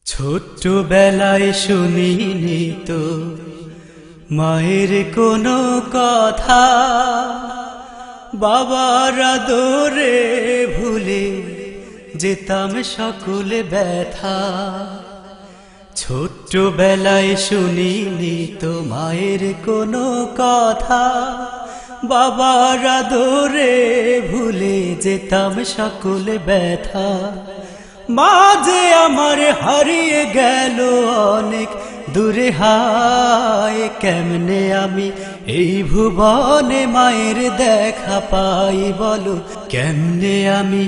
ছোট্টবেলায় শুনিনি তো মায়ের কোনো কথা, বাবার আদরে ভুলে যেতাম সকল ব্যথা। ছোট্টবেলায় শুনিনি তো মায়ের কোনো কথা, বাবার আদরে ভুলে যেতাম সকল ব্যথা। মা যে আমার হারিয়ে গেল অনেক দূরে, হায় কেমনে আমি এই ভুবনে মায়ের দেখা পাই বলো, কেমনে আমি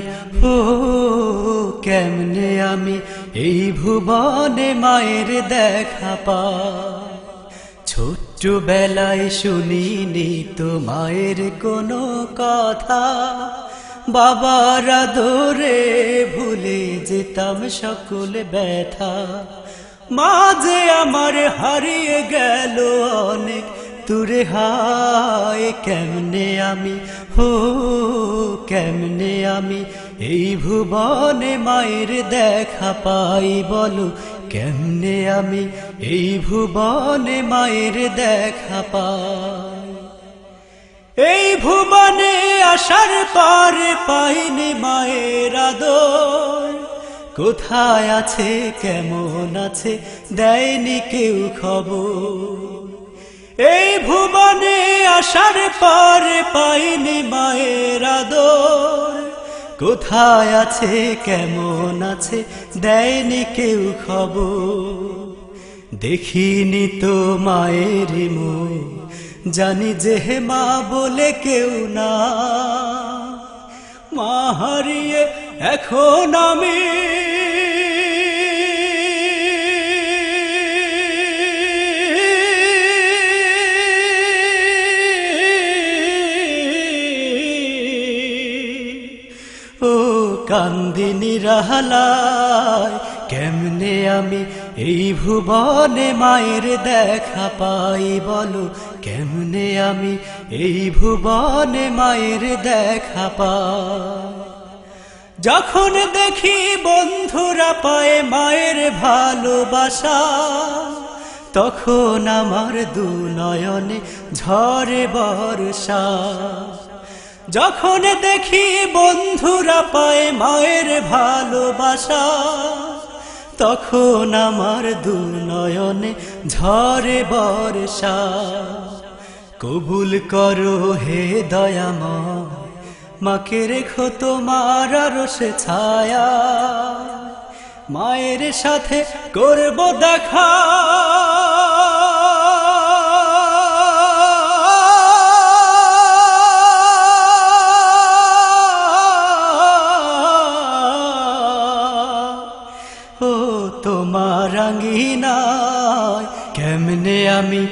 কেমনে আমি এই ভুবনে মায়ের দেখা পাই। ছোট্টবেলায় শুনিনি তো মায়ের কোনো কথা, বাবার আদরে ভুলে যেতাম সকল ব্যথা। মা যে আমার হারিয়ে গেল অনেক দূরে, হায় কেমনে আমি কেমনে আমি এই ভুবনে মায়ের দেখা পাই বলো, কেমনে আমি এই ভুবনে মায়ের দেখা পাই। এই ভুবনে আসার পরে পাইনি মায়ের আদর, কোথায় আছে কেমন আছে দেয়নি কেউ খবর। এই ভুবনে আসার পরে পাইনি মায়ের আদর, কোথায় আছে কেমন আছে দেয়নি কেউ খবর। দেখিনি তো মায়ের মুখ, জানি যে মা বলে কেউ না। মা হারিয়ে এখন আমি কান্দি নিরালায়, কেমনে আমি এই ভুবনে মায়ের দেখা পাই বলো, কেমনে আমি এই ভুবনে মায়ের দেখা পাই। যখন দেখি বন্ধুরা পায় মায়ের ভালোবাসা, তখন আমার দু নয়নে ঝরে বর্ষা। যখন দেখি বন্ধুরা পায় মায়ের ভালোবাসা, তখন আমার দু নয়নে ঝরে বর্ষা। কবুল করো হে দয়াময়, মাকে রেখো তোমার আরশে ছায়া। মায়ের সাথে করব দেখা, তোমার আঙ্গিনায়। কেমনে আমি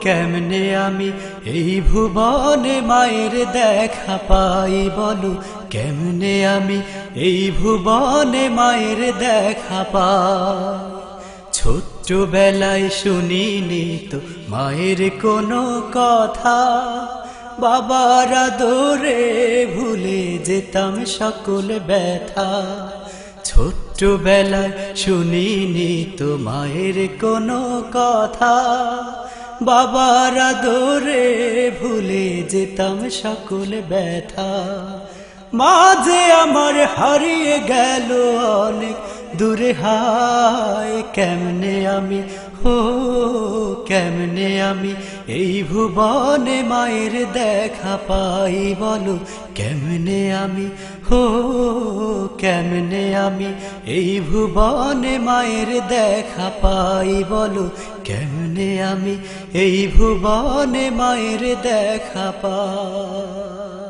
কেমনে আমি এই ভুবনে মায়ের দেখা পাই বলো, কেমনে আমি এই ভুবনে মায়ের দেখা পাই। ছোট্টবেলায় শুনিনি তো মায়ের কোনো কথা, বাবার আদরে ভুলে যেতাম সকল ব্যথা। ছোট্টবেলায় শুনিনি তো মায়ের কোনো কথা, বাবার আদরে ভুলে যেতাম সকল ব্যথা। মা যে আমার হারিয়ে গেল অনেক দূরে, হায় কেমনে আমি কেমনে আমি এই ভুবনে মায়ের দেখা পাই বলো, কেমনে আমি কেমনে আমি এই ভুবনে মায়ের দেখা পাই বলো, কেমনে আমি এই ভুবনে মায়ের দেখা পাই।